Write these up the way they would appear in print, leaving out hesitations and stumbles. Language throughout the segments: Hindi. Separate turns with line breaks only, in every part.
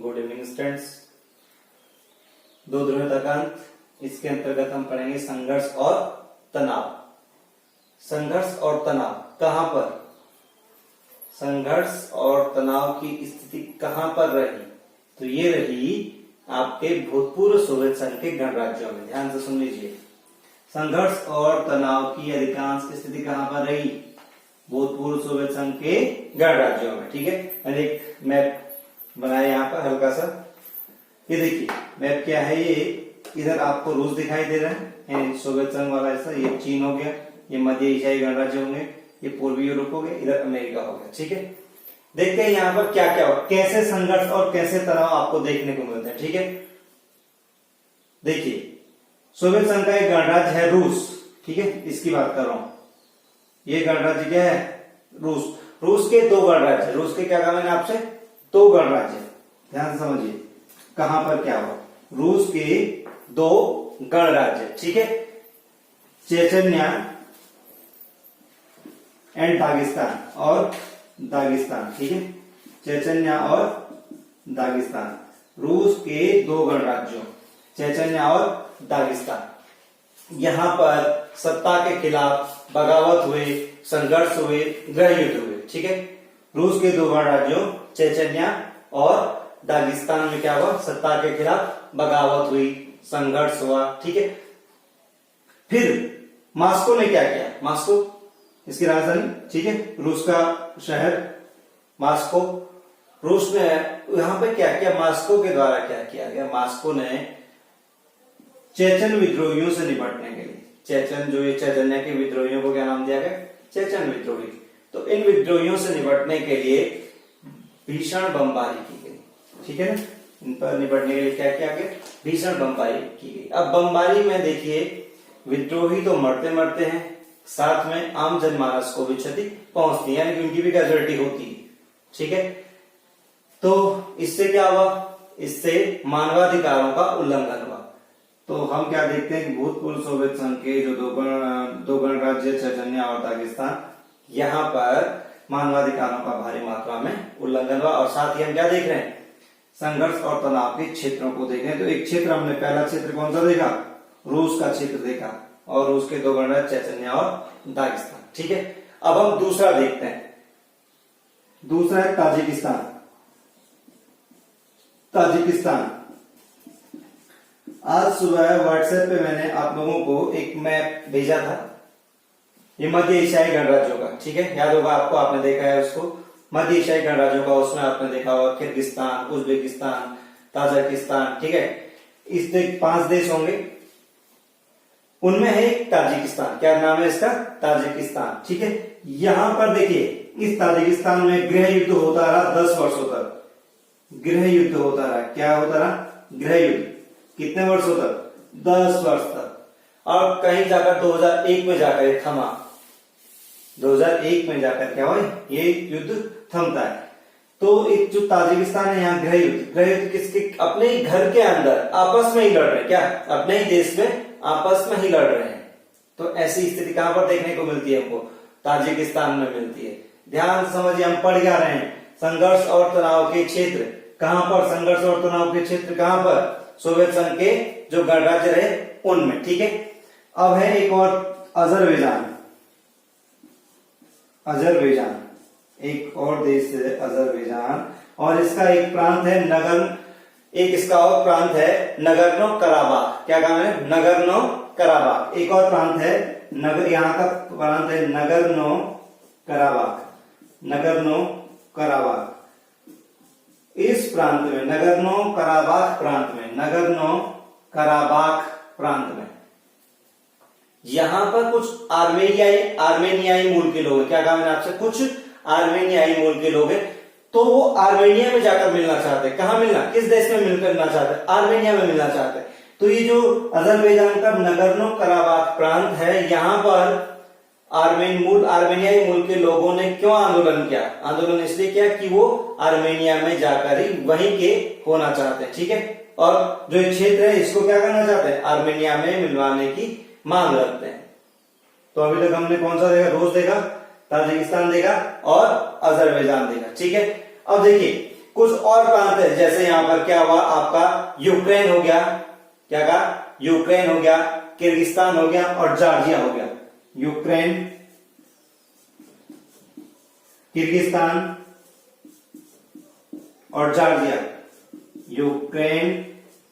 Good evening students. दो ध्रुवीय तर्कांक, इसके अंतर्गत हम पढ़ेंगे संघर्ष और तनाव। संघर्ष और तनाव कहां पर, संघर्ष और तनाव की स्थिति कहां पर रही? तो ये रही आपके भूतपूर्व सोवियत संघ के गणराज्यों में। ध्यान से सुन लीजिए, संघर्ष और तनाव की अधिकांश स्थिति कहां पर रही? भूतपूर्व सोवियत संघ के गणराज्यों में। ठीक है, मैंने एक मैप बनाया यहाँ पर हल्का सा। ये देखिए मैप क्या है, ये इधर आपको रूस दिखाई दे रहा है, सोवियत संघ वाला ऐसा, ये चीन हो गया, ये मध्य एशियाई गणराज्य होंगे, ये पूर्वी यूरोप हो गया, इधर अमेरिका हो गया। ठीक है, देखते हैं यहाँ पर क्या क्या हो, कैसे संघर्ष और कैसे तनाव आपको देखने को मिलते हैं। ठीक है, देखिए सोवियत संघ का एक गणराज्य है रूस। ठीक है, इसकी बात कर रहा हूं। ये गणराज्य क्या है? रूस। रूस के दो गणराज्य, रूस के क्या कहा मैंने आपसे? दो गणराज्य। ध्यान से समझिए कहां पर क्या हुआ। रूस के दो गणराज्य, ठीक है, चेचन्या एंड दागिस्तान और दागिस्तान। ठीक है, चेचन्या और दागिस्तान, रूस के दो गणराज्यों चेचन्या और दागिस्तान। यहां पर सत्ता के खिलाफ बगावत हुए, संघर्ष हुए, गृह युद्ध हुए। ठीक है, रूस के दो गणराज्यों चेचन्या और दागिस्तान में क्या हुआ? सत्ता के खिलाफ बगावत हुई, संघर्ष हुआ। ठीक है, फिर मास्को ने क्या किया? मास्को इसकी राजधानी, ठीक है, रूस का शहर मास्को। रूस ने यहां पे क्या किया? मास्को के द्वारा क्या किया गया? मास्को ने चेचन विद्रोहियों से निपटने के लिए, चेचन जो ये चेचन्या के विद्रोहियों को क्या नाम दिया गया? चेचन विद्रोही। तो इन विद्रोहियों से निपटने के लिए भीषण बमबारी की गई। ठीक है ना, इन पर निपटने के लिए क्या किया गया? भीषण बमबारी की गई। अब बमबारी में देखिए विद्रोही तो मरते मरते हैं, साथ में आम जनमानस को भी क्षति पहुंचती है, यानी कि उनकी भी कैजुअलिटी होती है। ठीक है, तो इससे क्या हुआ? इससे मानवाधिकारों का उल्लंघन हुआ। तो हम क्या देखते हैं कि भूतपूर्व सोवियत संघ के जो दो गणराज्य चेचन्या और दागिस्तान, यहाँ पर मानवाधिकारों का भारी मात्रा में उल्लंघन हुआ। और साथ ही हम क्या देख रहे हैं? संघर्ष और तनाव के क्षेत्रों को देख रहे हैं। तो एक क्षेत्र हमने, पहला क्षेत्र कौन सा देखा? रूस का क्षेत्र देखा, और रूस के दो गणराज्य चेचन्या और दागिस्तान। ठीक है, अब हम दूसरा देखते हैं। दूसरा है ताजिकिस्तान। ताजिकिस्तान, आज सुबह व्हाट्सएप पे मैंने आप लोगों को एक मैप भेजा था, ये मध्य एशियाई गणराज्यों का। ठीक है, याद होगा आपको, आपने देखा है उसको, मध्य एशियाई गणराज्यों का। उसमें आपने देखा होगा किर्गिस्तान, उज्बेकिस्तान, ताजिकिस्तान। ठीक है, इस 5 देश होंगे, उनमें है एक ताजिकिस्तान। क्या नाम है इसका? ताजिकिस्तान। ठीक है, यहां पर देखिए इस ताजिकिस्तान में गृह युद्ध होता रहा 10 वर्षों तक। गृह युद्ध होता रहा, क्या होता रहा? गृह युद्ध। कितने वर्षों तक? 10 वर्ष तक। और कहीं जाकर 2001 में जाकर ये थमा। 2001 में जाकर क्या हुआ? ये युद्ध थमता है। तो एक जो ताजिकिस्तान है, यहाँ गृह युद्ध किसके? अपने ही घर के अंदर आपस में ही लड़ रहे हैं। क्या? अपने ही देश में आपस में ही लड़ रहे हैं। तो ऐसी स्थिति कहां पर देखने को मिलती है? हमको ताजिकिस्तान में मिलती है। ध्यान समझिए, हम पढ़ क्या रहे हैं? संघर्ष और तनाव के क्षेत्र कहां पर? संघर्ष और तनाव के क्षेत्र कहां पर? सोवियत संघ के जो गणराज्य रहे उनमें। ठीक है, अब है एक और अजरबैजान। अजरबैजान एक और देश है अजरबैजान, और इसका एक प्रांत है एक इसका और प्रांत है नगर्नो कराबाख। क्या काम है? Nagorno Karabakh. एक और प्रांत है यहाँ का प्रांत है नगर्नो कराबाख। नगर्नो कराबाख, इस प्रांत में, नगर्नो कराबाख प्रांत में, नगर्नो कराबाख प्रांत में, यहां पर कुछ आर्मेनियाई मूल के लोग हैं। क्या कहा मैंने आपसे? कुछ आर्मेनियाई मूल के लोग हैं। तो वो आर्मेनिया में जाकर मिलना चाहते हैं। कहां मिलना? किस देश में मिलकर मिलना चाहते हैं? आर्मेनिया में मिलना चाहते हैं। तो ये जो अजरबैजान का नगर्नो कराबाख प्रांत है, यहां पर आर्मेनियाई मूल के लोगों ने क्यों आंदोलन किया? आंदोलन इसलिए किया कि वो आर्मेनिया में जाकर ही वहीं के होना चाहते हैं। ठीक है, और जो क्षेत्र है इसको क्या करना चाहते हैं? आर्मेनिया में मिलवाने की मांग रखते हैं। तो अभी तक हमने कौन सा देखा? रूस देखा, ताजिकिस्तान देखा और अजरबैजान देखा। ठीक है, अब देखिए कुछ और प्रांत है, जैसे यहां पर क्या हुआ आपका यूक्रेन हो गया, क्या कहा, यूक्रेन हो गया, किर्गिस्तान हो गया और जॉर्जिया हो गया। यूक्रेन, किर्गिस्तान और जॉर्जिया, यूक्रेन,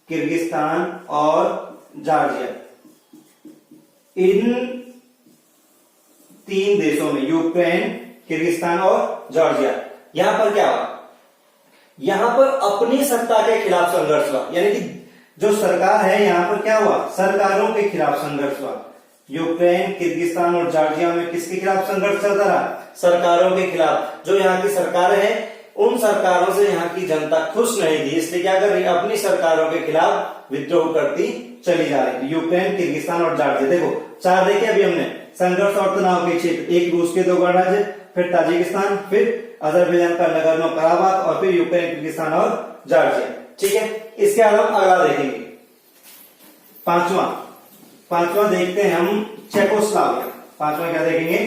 किर्गिस्तान और जॉर्जिया, इन 3 देशों में, यूक्रेन, किर्गिस्तान और जॉर्जिया, यहां पर क्या हुआ, यहां पर अपनी सत्ता के खिलाफ संघर्ष हुआ, यानी कि जो सरकार है यहां पर क्या हुआ, सरकारों के खिलाफ संघर्ष हुआ। यूक्रेन, किर्गिस्तान और जॉर्जिया में किसके खिलाफ संघर्ष चलता रहा, सरकारों के खिलाफ। जो यहाँ की सरकारें हैं उन सरकारों से यहाँ की जनता खुश नहीं थी, इसलिए क्या कर रही, अपनी सरकारों के खिलाफ विद्रोह करती चली जा रही थी। यूक्रेन, किर्गिस्तान और जॉर्जिया, देखो 4 देखे अभी हमने, संघर्ष और तनाव के क्षेत्र, एक रूस के 2 गणराज्य, फिर ताजिकिस्तान, फिर अजरबैजान का नगोर्नो कराबाख और फिर यूक्रेन, किर्गिस्तान और जॉर्जिया। ठीक है, इसके अलावा अगला देखेंगे, पांचवा देखते हैं हम चेकोस्लोवाकिया। पांचवा क्या देखेंगे,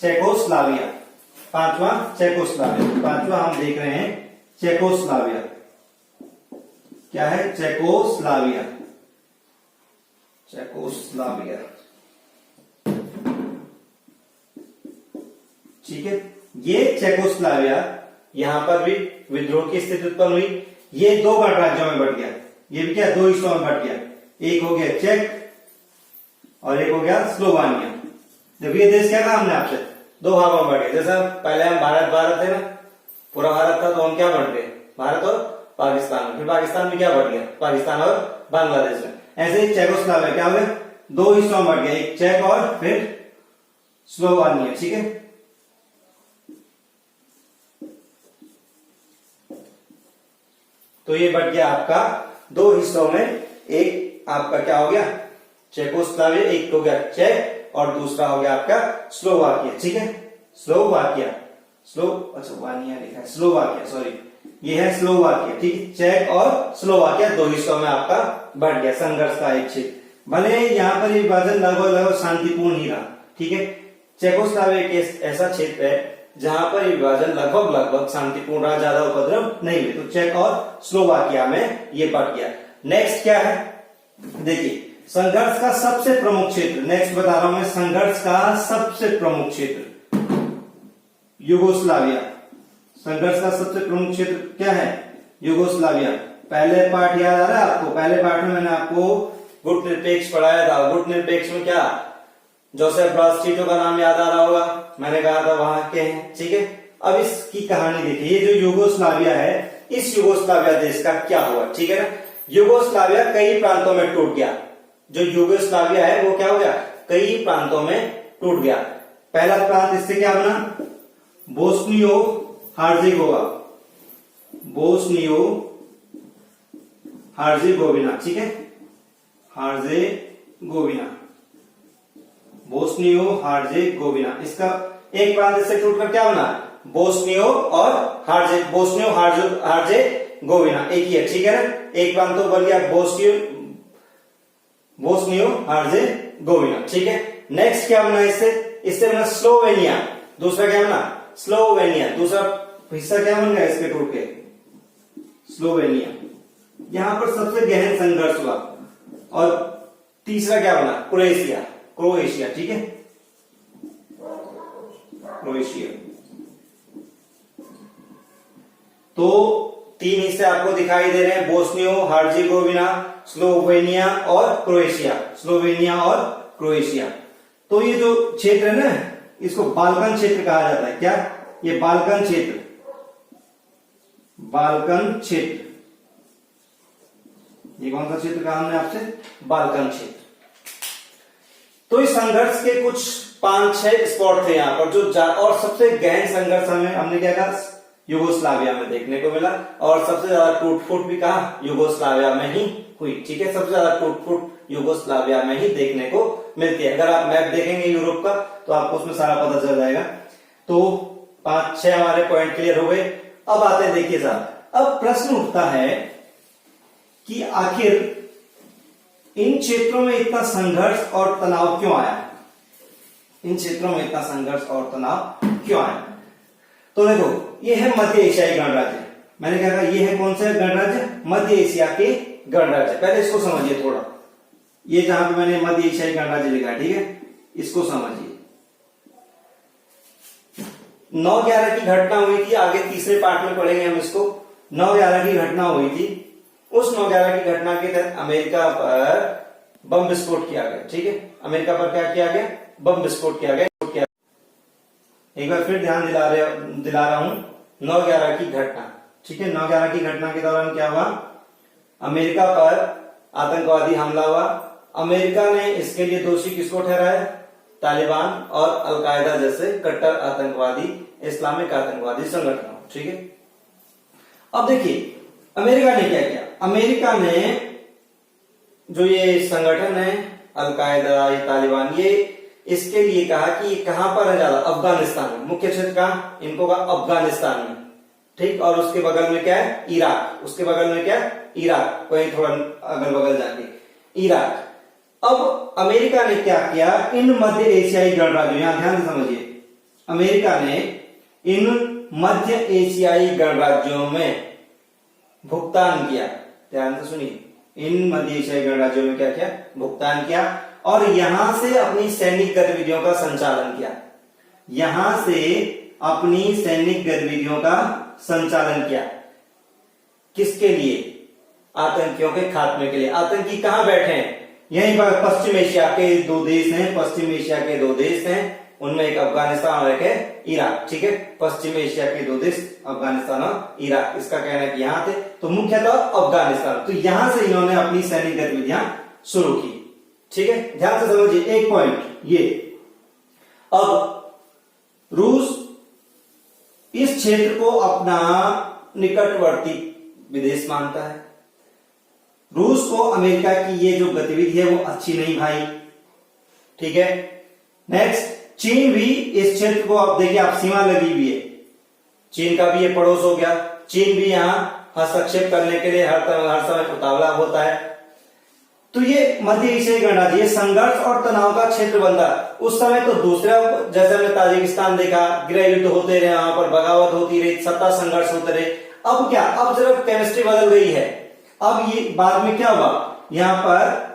चेकोस्लोवाकिया। पांचवा हम देख रहे हैं चेकोस्लोवाकिया। क्या है, चेकोस्लोवाकिया। ठीक है, ये चेकोस्लोवाकिया, यहां पर भी विद्रोह की स्थिति उत्पन्न हुई। ये 2 गणराज्यों में बट गया, ये भी क्या 2 हिस्सों में बट गया, एक हो गया चेक और एक हो गया स्लोवानिया। जब ये देश क्या कहा हमने आपसे, 2 भागों में बट गए। जैसा पहले हम भारत थे ना, पूरा भारत था, तो हम क्या बट गए, भारत और पाकिस्तान, फिर पाकिस्तान में क्या बट गया, पाकिस्तान और बांग्लादेश में। ऐसे ही चेकोस्लोवाकिया क्या हो गया, 2 हिस्सों में बट गया, एक चेक और फिर स्लोवानिया। ठीक है, तो ये बट गया आपका 2 हिस्सों में, एक आपका क्या हो गया चेकोस्लोवाकिया, एक हो गया चेक और दूसरा हो गया आपका स्लोवाकिया। ठीक है, स्लोवाकिया, वानिया लिखा है, स्लोवाकिया, सॉरी, ये है स्लोवाकिया। ठीक है, चेक और स्लोवाकिया 2 हिस्सों में आपका बढ़ गया, संघर्ष का एक क्षेत्र। भले यहाँ पर विभाजन लगभग शांतिपूर्ण ही रहा। ठीक है, चेकोस्लोवाकिया एक ऐसा क्षेत्र है जहां पर विभाजन लगभग शांतिपूर्ण रहा, ज्यादा उपद्रव नहीं हुए, तो चेक और स्लोवाकिया में ये बढ़ गया। नेक्स्ट क्या है, देखिए संघर्ष का सबसे प्रमुख क्षेत्र, नेक्स्ट बता रहा हूं मैं, संघर्ष का सबसे प्रमुख क्षेत्र युगोस्लाविया। संघर्ष का सबसे प्रमुख क्षेत्र क्या है, युगोस्लाविया। पहले पार्ट याद आ रहा है आपको, पहले पार्ट में मैंने आपको गुट निरपेक्ष पढ़ाया था। गुट निरपेक्ष में क्या, जोसेफ ब्रास टीटो का नाम याद आ रहा होगा, मैंने कहा था वहां के हैं। ठीक है, अब इसकी कहानी देखिए, ये जो युगोस्लाविया है, इस युगोस्लाविया देश का क्या हुआ। ठीक है ना, युगोस्लाविया कई प्रांतों में टूट गया। जो युगोस्लाविया है वो क्या हो गया, कई प्रांतों में टूट गया। पहला प्रांत इससे क्या बना, बोस्नियो हार्जेगोवा, बोस्नियो हार्जेगोविना। ठीक है, हार्जेगोविना, बोस्नियो हार्जेगोविना, इसका एक प्रांत इससे टूटकर क्या बना, बोस्नियो और बोस्नियो हार्जेगोविना एक ही है। ठीक है ना, एक प्रांत तो बन गया बोस्नियो हार्जेगोविना। ठीक है, नेक्स्ट क्या बना, इससे बना स्लोवेनिया। दूसरा क्या बना, स्लोवेनिया। दूसरा हिस्सा क्या बन गया इसके टूट के, स्लोवेनिया। यहां पर सबसे गहन संघर्ष हुआ। और तीसरा क्या बना, क्रोएशिया। ठीक है, क्रोएशिया। तो 3 हिस्से आपको दिखाई दे रहे हैं, बोस्नियो हार्जेगोविना, स्लोवेनिया और क्रोएशिया। स्लोवेनिया और क्रोएशिया। तो ये जो क्षेत्र है ना, इसको बाल्कन क्षेत्र कहा जाता है। क्या, ये बाल्कन क्षेत्र, ये कौन सा क्षेत्र कहा हमने आपसे, बाल्कन क्षेत्र। तो इस संघर्ष के कुछ 5-6 स्पॉट थे यहाँ पर, जो और सबसे गहन संघर्ष हमने क्या कहा, युगोस्लाविया में देखने को मिला। और सबसे ज्यादा टूट फूट भी कहा युगोस्लाविया में ही हुई। ठीक है, सबसे ज्यादा टूट फूट युगोस्लाविया में ही देखने को मिलती है। अगर आप मैप देखेंगे यूरोप का तो आपको उसमें सारा पता चल जाएगा। तो 5-6 हमारे पॉइंट क्लियर हो गए। अब आते हैं, देखिए साहब, अब प्रश्न उठता है कि आखिर इन क्षेत्रों में इतना संघर्ष और तनाव क्यों आया, इन क्षेत्रों में इतना संघर्ष और तनाव क्यों आया। तो देखो, ये है मध्य एशियाई गणराज्य। मैंने क्या कहा, ये है कौन सा गणराज्य, मध्य एशिया के गणराज्य। पहले इसको समझिए थोड़ा, ये जहां पे मैंने मध्य एशियाई गणराज्य लिखा है, ठीक है, इसको समझिए। 9/11 की घटना हुई थी, आगे तीसरे पार्ट में पढ़ेंगे हम इसको। 9/11 की घटना हुई थी, उस 9/11 की घटना के तहत अमेरिका पर बम विस्फोट किया गया, ठीक है, अमेरिका पर क्या किया गया, बम विस्फोट किया गया। एक बार फिर ध्यान दिला रहा हूं, 9/11 की घटना, ठीक है, 9/11 की घटना के दौरान क्या हुआ, अमेरिका पर आतंकवादी हमला हुआ। अमेरिका ने इसके लिए दोषी किसको ठहराया, तालिबान और अलकायदा जैसे कट्टर आतंकवादी, इस्लामिक आतंकवादी संगठनों, ठीक है। अब देखिए अमेरिका ने क्या किया, अमेरिका ने जो ये संगठन है अलकायदा, ये तालिबान, ये इसके लिए कहा कि ये कहां पर है ज्यादा, अफगानिस्तान में, मुख्य क्षेत्र कहां, इनको कहा अफगानिस्तान में, ठीक, और उसके बगल में क्या है, इराक, उसके बगल में क्या है, इराक, कहीं थोड़ा अगल बगल जाके इराक। अब अमेरिका ने क्या किया, इन मध्य एशियाई गणराज्यों, यहां ध्यान से समझिए, अमेरिका ने इन मध्य एशियाई गणराज्यों में भुगतान किया, ध्यान से सुनिए, इन मध्य एशियाई गणराज्यों में क्या किया, भुगतान किया, और यहां से अपनी सैनिक गतिविधियों का संचालन किया, यहां से अपनी सैनिक गतिविधियों का संचालन किया, किसके लिए, आतंकियों के खात्मे के लिए। आतंकी कहां बैठे हैं, यहीं पर पश्चिम एशिया के दो देश हैं, पश्चिम एशिया के दो देश हैं, उनमें एक अफगानिस्तान और एक है इराक, ठीक है, पश्चिम एशिया के दो देश अफगानिस्तान और इराक, इसका कहना है कि यहां थे, तो मुख्यतः अफगानिस्तान, तो यहां से इन्होंने अपनी सैनिक गतिविधियां शुरू की, ठीक है, ध्यान से समझिए एक पॉइंट ये। अब रूस इस क्षेत्र को अपना निकटवर्ती विदेश मानता है, रूस को अमेरिका की ये जो गतिविधि है वो अच्छी नहीं भाई, ठीक है। नेक्स्ट, चीन भी इस क्षेत्र को, आप देखिए आप सीमा लगी हुई है, चीन का भी ये पड़ोस हो गया, चीन भी यहां हस्तक्षेप करने के लिए हर समय उतावला होता है। तो ये मध्य एशियाई गणराज्य, ये संघर्ष और तनाव का क्षेत्र बनता। उस समय तो दूसरा, जैसे हमने ताजिकिस्तान देखा, गृह युद्ध होते रहे, वहां पर बगावत होती रही, सत्ता संघर्ष होते रहे। अब क्या, अब जरा केमिस्ट्री बदल गई है, अब ये बाद में क्या हुआ, यहाँ पर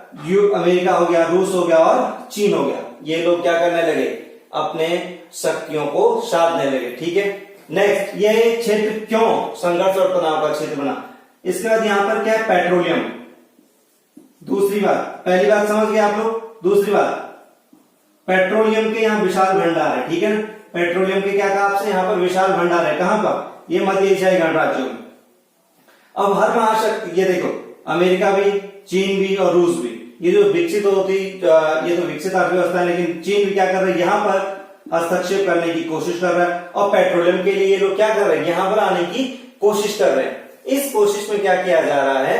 अमेरिका हो गया, रूस हो गया और चीन हो गया, ये लोग क्या करने लगे, अपने शक्तियों को साधने लगे, ठीक है। नेक्स्ट, ये क्षेत्र क्यों संघर्ष और तनाव का क्षेत्र बना, इसके बाद यहाँ पर क्या है, पेट्रोलियम, दूसरी बात, पहली बात समझ गए आप लोग, दूसरी बात, पेट्रोलियम के यहाँ विशाल भंडार है, ठीक है ना, पेट्रोलियम के क्या कहा आपसे, यहाँ पर विशाल भंडार है, कहां पर, ये मध्य एशियाई गणराज्यों में। अब हर महाशक्ति, ये देखो अमेरिका भी, चीन भी और रूस भी, ये जो विकसित होती, ये तो विकसित अर्थव्यवस्था है, लेकिन चीन भी क्या कर रहा है, यहाँ पर हस्तक्षेप करने की कोशिश कर रहा है, और पेट्रोलियम के लिए ये लोग क्या कर रहे हैं, यहाँ पर आने की कोशिश कर रहे हैं। इस कोशिश में क्या किया जा रहा है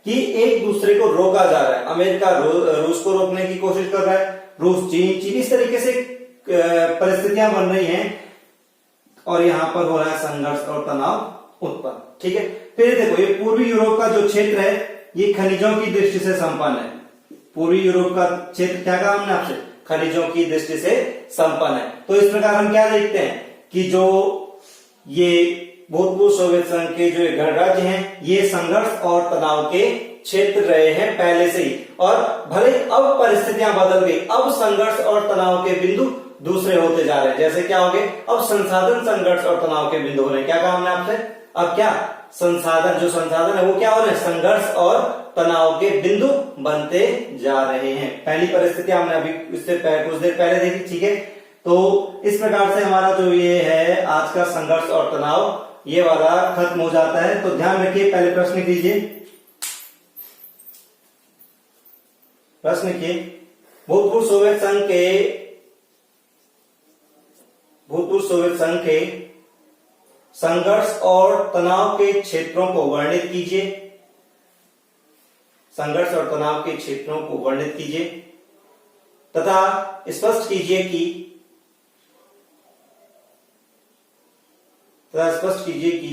कि एक दूसरे को रोका जा रहा है, अमेरिका रूस को रोकने की कोशिश कर रहा है, रूस चीन, इस तरीके से परिस्थितियां बन रही हैं, और यहां पर हो रहा है संघर्ष और तनाव उत्पन्न, ठीक है। फिर देखो, ये पूर्वी यूरोप का जो क्षेत्र है, ये खनिजों की दृष्टि से संपन्न है, पूर्वी यूरोप का क्षेत्र क्या कहा हमने आपसे, खनिजों की दृष्टि से संपन्न है। तो इस प्रकार हम क्या देखते हैं कि जो ये भूतपूर्व सोवियत संघ के जो गणराज्य हैं, ये संघर्ष और तनाव के क्षेत्र रहे हैं पहले से ही, और भले अब परिस्थितियां बदल गई, अब संघर्ष और तनाव के बिंदु दूसरे होते जा रहे हैं। जैसे क्या हो गए, अब संसाधन संघर्ष और तनाव के बिंदु हो रहे हैं। क्या कहा हमने आपसे, अब क्या संसाधन, जो संसाधन है वो क्या हो रहे हैं, संघर्ष और तनाव के बिंदु बनते जा रहे हैं। पहली परिस्थिति हमने अभी इससे कुछ देर पहले देखी, ठीक है। तो इस प्रकार से हमारा जो ये है आज का संघर्ष और तनाव, ये वाला खत्म हो जाता है। तो ध्यान रखिए, पहले प्रश्न कीजिए, प्रश्न किए, भूतपूर्व सोवियत संघ के संघर्ष और तनाव के क्षेत्रों को वर्णित कीजिए, संघर्ष और तनाव के क्षेत्रों को वर्णित कीजिए तथा स्पष्ट कीजिए कि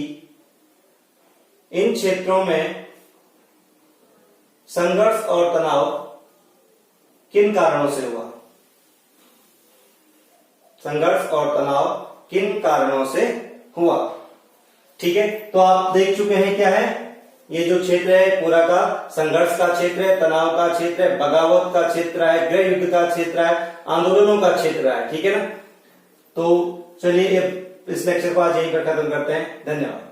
इन क्षेत्रों में संघर्ष और तनाव किन कारणों से हुआ, संघर्ष और तनाव किन कारणों से हुआ, ठीक है, तो आप देख चुके हैं क्या है, ये जो क्षेत्र है पूरा का संघर्ष का क्षेत्र है, तनाव का क्षेत्र है, बगावत का क्षेत्र है, गृह युद्ध का क्षेत्र है, आंदोलनों का क्षेत्र है। ठीक है ना, तो चलिए इस लेक्चर को आज यहीं पर खत्म करते हैं। धन्यवाद।